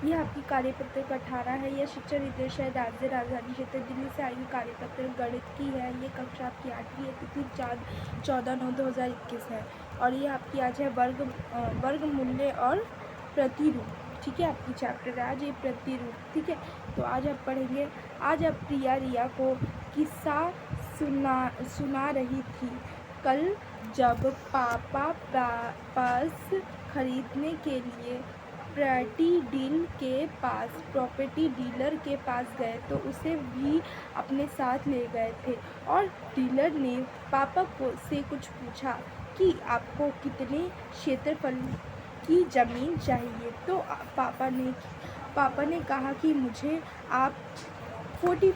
ये आपकी कार्यपत्र 18 है। यह शिक्षा निर्देश है राज्य राजधानी क्षेत्र दिल्ली से आई हुई कार्यपत्र गणित की है। ये कक्षा आपकी 8वीं है। तिथि 14/9/2021 है। और ये आपकी आज है वर्ग मूल्य और प्रतिरूप। ठीक है, आपकी चैप्टर है आज ये प्रतिरूप। ठीक है, तो आज आप पढ़ेंगे। आज अब रिया को किस्सा सुना रही थी। कल जब पापा पर्स खरीदने के लिए प्रॉपर्टी डीलर के पास गए तो उसे भी अपने साथ ले गए थे। और डीलर ने पापा से कुछ पूछा कि आपको कितने क्षेत्रफल की ज़मीन चाहिए। तो पापा ने कहा कि मुझे आप 5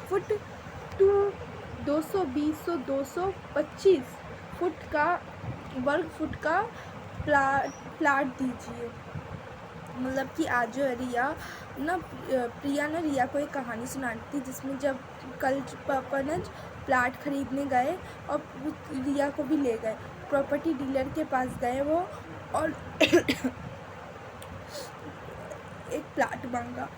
फुट टू 225 फुट का वर्ग फुट का प्लाट दीजिए। मतलब कि आज जो है प्रिया ने रिया को एक कहानी सुनाई थी, जिसमें जब कल पनज प्लाट खरीदने गए और रिया को भी ले गए, प्रॉपर्टी डीलर के पास गए वो, और एक प्लाट मांगा।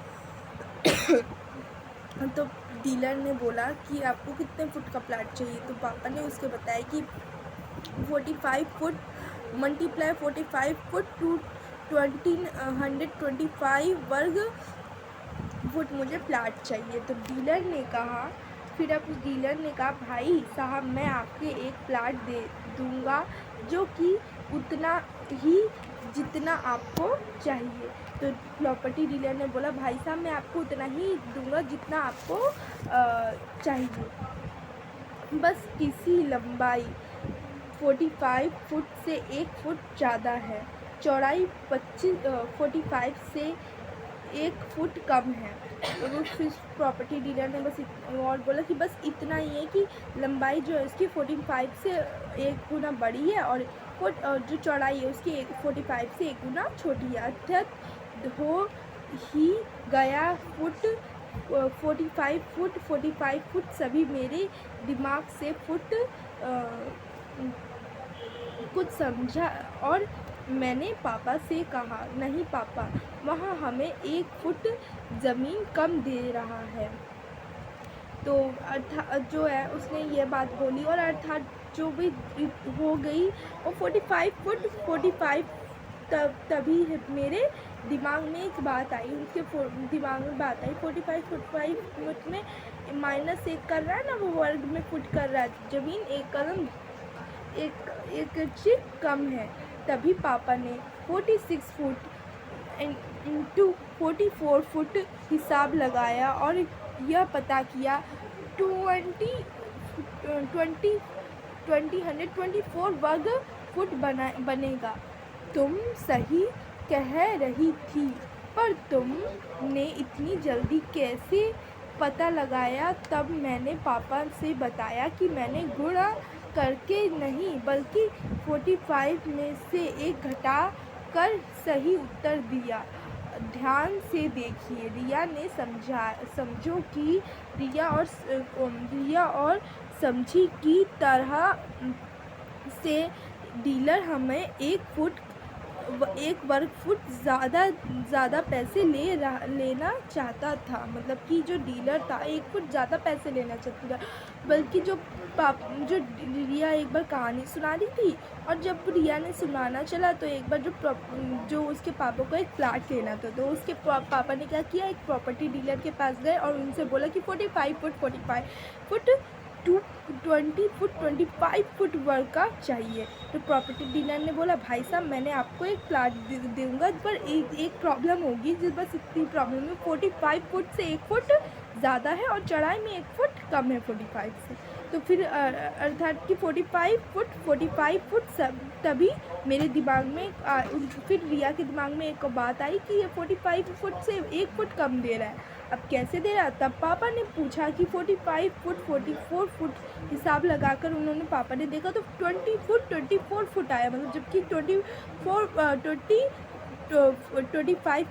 तो डीलर ने बोला कि आपको कितने फुट का प्लाट चाहिए। तो पापा ने उसके बताया कि 45 फुट मल्टीप्लाई 45 फुट टू 125 वर्ग फुट मुझे प्लाट चाहिए। तो डीलर ने कहा, फिर अब उस डीलर ने कहा, भाई साहब मैं आपके एक प्लाट दे दूँगा जो कि उतना ही जितना आपको चाहिए। तो प्रॉपर्टी डीलर ने बोला, भाई साहब मैं आपको उतना ही दूँगा जितना आपको चाहिए, बस किसी लंबाई 45 फुट से 1 फुट ज़्यादा है, चौड़ाई 45 से 1 फुट कम है। तो फिर प्रॉपर्टी डीलर ने और बोला कि बस इतना ही है कि लंबाई जो है उसकी 45 से 1 गुना बड़ी है, और जो चौड़ाई है उसकी 45 से 1 गुना छोटी है। अर्थात हो ही गया 45 फुट सभी मेरे दिमाग से कुछ समझा। और मैंने पापा से कहा, नहीं पापा, वहाँ हमें 1 फुट ज़मीन कम दे रहा है। तो अर्थात जो है उसने ये बात बोली, और अर्थात जो भी हो गई वो 45 तभी मेरे दिमाग में एक बात आई, उनके दिमाग में बात आई 45 फुट में -1 कर रहा है ना, वो वर्ग में फुट कर रहा है, ज़मीन एक कदम एक इंच कम है। तभी पापा ने 46 फुट इंटू 44 फुट हिसाब लगाया और यह पता किया 124 वर्ग फुट बनेगा। तुम सही कह रही थी, पर तुमने इतनी जल्दी कैसे पता लगाया? तब मैंने पापा से बताया कि मैंने गुणा करके नहीं, बल्कि 45 में से 1 घटा कर सही उत्तर दिया। ध्यान से देखिए, रिया ने समझो कि रिया और समझी की तरह से डीलर हमें 1 वर्ग फुट ज़्यादा पैसे लेना चाहता था। मतलब कि जो डीलर था 1 फुट ज़्यादा पैसे लेना चाहता था, बल्कि जो रिया एक बार कहानी सुना रही थी, और जब रिया ने सुनाना चला तो एक बार जो उसके पापा को एक प्लाट लेना था, तो उसके पापा ने क्या किया, एक प्रॉपर्टी डीलर के पास गए और उनसे बोला कि 45 फुट 25 फुट वर्ग का चाहिए। तो प्रॉपर्टी डीलर ने बोला, भाई साहब मैं आपको एक प्लाट दूंगा, पर एक प्रॉब्लम होगी, बस इतनी प्रॉब्लम है, 45 फुट से 1 फुट ज़्यादा है और चौड़ाई में 1 फुट कम है 45 से। तो फिर अर्थात कि 45 फुट सब। तभी मेरे दिमाग में फिर रिया के दिमाग में एक बात आई कि ये 45 फुट से 1 फुट कम दे रहा है, अब कैसे दे रहा? तब पापा ने पूछा कि 45 फुट 44 फुट हिसाब लगाकर उन्होंने पापा ने देखा तो 24 फुट आया, मतलब जबकि 25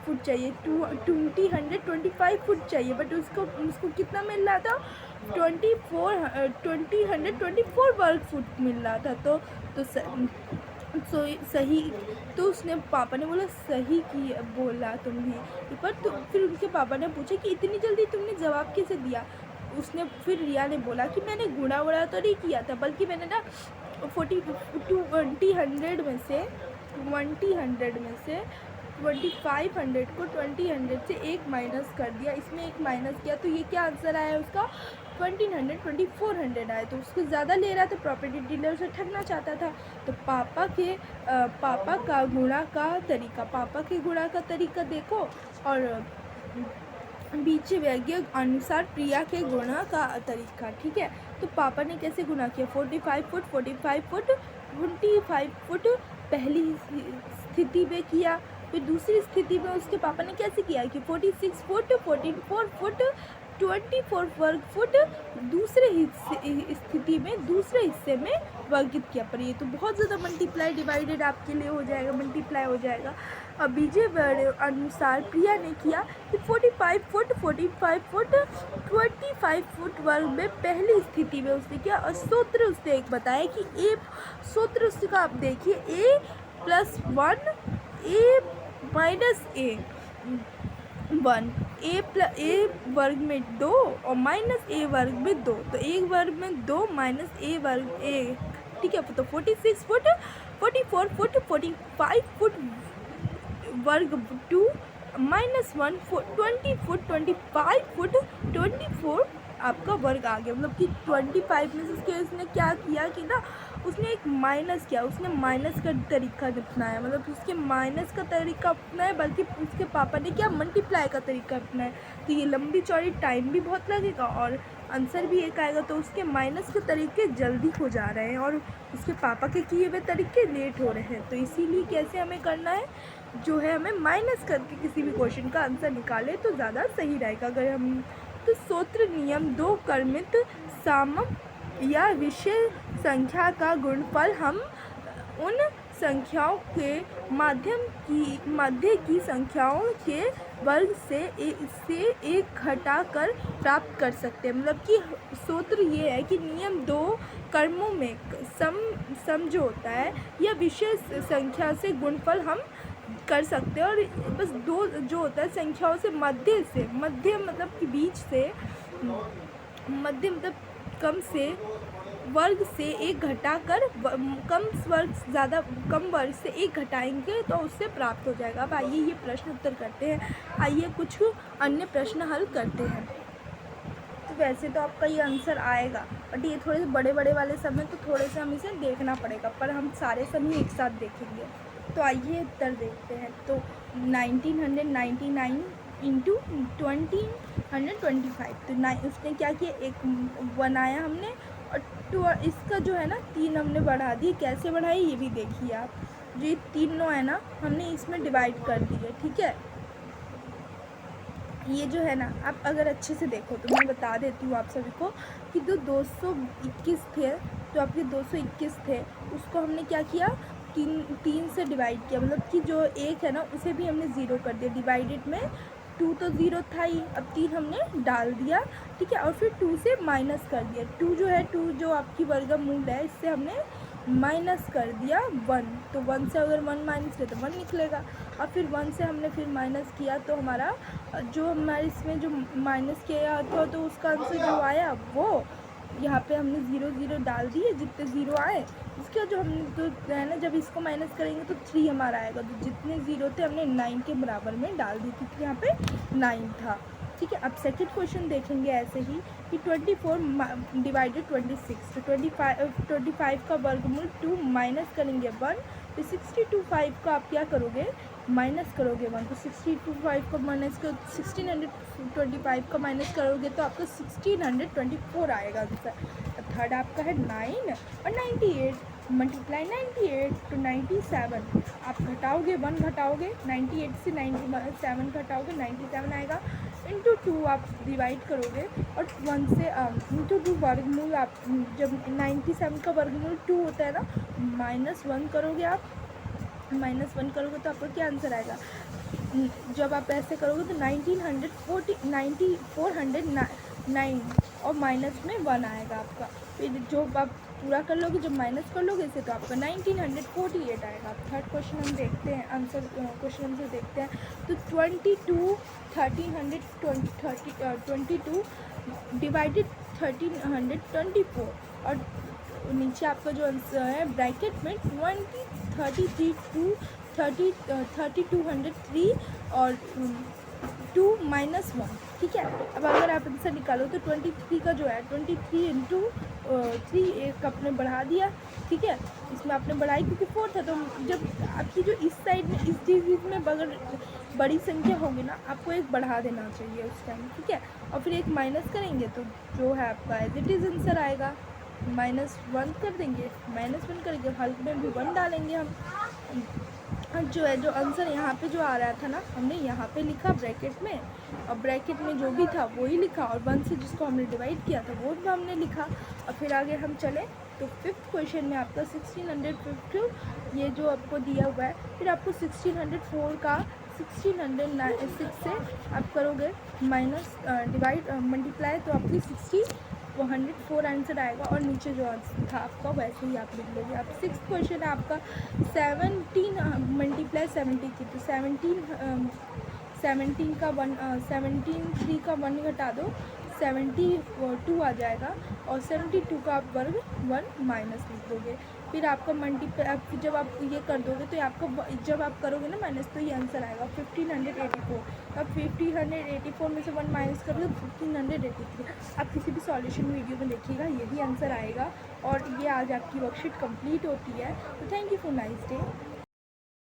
फुट चाहिए, 125 फुट चाहिए, बट उसको कितना मिल रहा था? 124 वर्ग फुट मिल रहा था। तो सही। तो उसने पापा ने बोला सही की बोला तुमने। पर तो फिर उनके पापा ने पूछा कि इतनी जल्दी तुमने जवाब कैसे दिया। उसने फिर रिया ने बोला कि मैंने गुणा वुणा तो नहीं किया था, बल्कि मैंने ना 20 में से 2500 को 20 से एक माइनस कर दिया, इसमें एक माइनस किया, तो ये क्या आंसर आया उसका 2400 आया। तो उसको ज़्यादा ले रहा था, प्रॉपर्टी डीलर उसे ठगना चाहता था। तो पापा का गुणा का तरीका देखो और बीच वैज्ञ अनुसार प्रिया के गुणा का तरीका। ठीक है, तो पापा ने कैसे गुणा किया, 45 फुट 25 फुट पहली स्थिति में किया। फिर दूसरी स्थिति में उसके पापा ने कैसे किया कि 46 फुट 44 फुट 24 वर्ग फुट दूसरे स्थिति में दूसरे हिस्से में वर्गित किया। पर ये तो बहुत ज़्यादा मल्टीप्लाई डिवाइडेड आपके लिए हो जाएगा, मल्टीप्लाई हो जाएगा। अब बीजे अनुसार प्रिया ने किया कि 45 फुट 25 फुट वर्ग में पहली स्थिति में उसने किया। और सूत्र उसने एक बताया कि ए सूत्र उसका आप देखिए a + 1 a - a 1 a वर्ग में 2 और -a वर्ग में 2, तो a वर्ग में 2 -a वर्ग 1। ठीक है, तो 46 फुट 44 फुट 45 फुट वर्ग 2 -1 फुट 20 फुट 25 फुट 24 आपका वर्ग आ गया। मतलब कि 25 में से उसने क्या किया कि ना उसने एक माइनस किया, उसने माइनस का तरीका अपनाया, मतलब उसके माइनस का तरीका अपनाया, बल्कि उसके पापा ने क्या मल्टीप्लाई का तरीका अपनाया। तो ये लंबी चौड़ी टाइम भी बहुत लगेगा और आंसर भी एक आएगा। तो उसके माइनस के तरीके जल्दी हो जा रहे हैं और उसके पापा के किए हुए तरीके लेट हो रहे हैं। तो इसीलिए कैसे हमें करना है, जो है हमें माइनस करके किसी भी क्वेश्चन का आंसर निकाले तो ज़्यादा सही रहेगा। अगर हम तो सूत्र नियम 2 क्रमित सामक या विषय संख्या का गुणनफल हम उन संख्याओं के मध्य की संख्याओं के वर्ग से एक घटा कर प्राप्त कर सकते हैं। मतलब कि सूत्र ये है कि नियम 2 क्रमों में सम जो होता है या विषय संख्या से गुणनफल हम कर सकते हैं। और बस 2 जो होता है संख्याओं से मध्य मतलब कि बीच से, मध्य मतलब कम से वर्ग से एक घटाकर कम वर्ग से एक घटाएंगे तो उससे प्राप्त हो जाएगा। अब आइए ये प्रश्न उत्तर करते हैं। आइए कुछ अन्य प्रश्न हल करते हैं। तो वैसे तो आपका ये आंसर आएगा, बट ये थोड़े से बड़े वाले सम हैं तो थोड़े से हम इसे देखना पड़ेगा, पर हम सारे सम ही एक साथ देखेंगे। तो आइए उत्तर देखते हैं। तो 1999 इंटू 2025, तो उसने क्या किया, एक बनाया हमने और इसका जो है ना 3 हमने बढ़ा दिए। कैसे बढ़ाई ये भी देखिए आप, जो ये 3 है ना हमने इसमें डिवाइड कर दिए। ठीक है, ये जो है ना आप अगर अच्छे से देखो तो मैं बता देती हूँ आप सभी को कि जो 221 थे, तो आपके 221 थे उसको हमने क्या किया, 3 से डिवाइड किया। मतलब कि जो 1 है ना उसे भी हमने 0 कर दिया। डिवाइडेड में 2 तो 0 था ही, अब 3 हमने डाल दिया। ठीक है, और फिर 2 से माइनस कर दिया। 2 जो है 2 जो आपकी वर्गमूल है इससे हमने माइनस कर दिया 1। तो 1 से अगर 1 माइनस किया तो 1 निकलेगा। और फिर 1 से हमने फिर माइनस किया तो हमारा जो हमारे इसमें जो माइनस किया था तो उसका आंसर जो आया वो यहाँ पे हमने 0 0 डाल दिए, जितने 0 आए उसके जो हमने तो है ना जब इसको माइनस करेंगे तो 3 हमारा आएगा। तो जितने 0 थे हमने 9 के बराबर में डाल दी क्योंकि यहाँ पे 9 था। ठीक है, अब सेकंड क्वेश्चन देखेंगे ऐसे ही कि 24 डिवाइडेड 26, तो 25 का वर्गमूल 2 माइनस करेंगे 1, तो 62 का आप क्या करोगे, माइनस करोगे 1। तो 62 का माइनस कर 1625 का माइनस करोगे तो आपका 1624 आएगा आंसर। थर्ड आपका है 9 और 98, मल्टीप्लाई 98 तो 97। आप घटाओगे 1 घटाओगे 98 से 97 घटाओगे 97 आएगा। इंटू 2 आप डिवाइड करोगे और 1 से इंटू 2 वर्गमूल, आप जब 97 का वर्गमूल 2 होता है ना, -1 करोगे आप, -1 करोगे तो आपका क्या आंसर आएगा। जब आप ऐसे करोगे तो 9409 और माइनस में 1 आएगा आपका। फिर जो आप पूरा कर लोगे, जब माइनस कर लोगे इसे तो आपका 1948 आएगा। अब थर्ड क्वेश्चन हम देखते हैं, आंसर क्वेश्चन आंसर देखते हैं। तो 22 डिवाइडेड 1324 और नीचे आपका जो आंसर है ब्रैकेट में 3203 और 2 माइनस 1, ठीक है। अब अगर आप आंसर निकालो तो 23 का जो है 23 इंटू 3 एक आपने बढ़ा दिया, ठीक है। इसमें आपने बढ़ाई क्योंकि 4 था, तो जब आपकी जो इस साइड में इस चीज़ में अगर बड़ी संख्या होगी ना, आपको एक बढ़ा देना चाहिए उस टाइम, ठीक है। और फिर एक माइनस करेंगे तो जो है आपका एज इट इज़ आंसर आएगा। -1 कर देंगे, -1 करके हल में भी 1 डालेंगे हम। जो है जो आंसर यहाँ पे जो आ रहा था ना, हमने यहाँ पे लिखा ब्रैकेट में, और ब्रैकेट में जो भी था वही लिखा, और 1 से जिसको हमने डिवाइड किया था वो भी हमने लिखा। और फिर आगे हम चले तो फिफ्थ क्वेश्चन में आपका 1650 ये जो आपको दिया हुआ है। फिर आपको 1604 का 1606 से आप करोगे माइनस डिवाइड मल्टीप्लाई, तो आपकी 104 आंसर आएगा। और नीचे जो आंसर था आपका वैसे ही आप लिख लोगे। अब सिक्स क्वेश्चन है आपका 17 मल्टीप्लाई 73, तो 17 का 3 का 1 घटा दो, 72 आ जाएगा। और 72 का आप वर्ग 1 माइनस लिख दोगे। फिर आपका मल्टीप्लाई जब आप ये कर दोगे तो आपका जब आप करोगे ना माइनस, तो ये आंसर आएगा 1584। अब 1584 में से 1 माइनस करोगे तो 1583। आप किसी भी सॉल्यूशन वीडियो में देखिएगा, यही आंसर आएगा। और ये आज आपकी वर्कशीट कंप्लीट होती है। तो thank you for nice day.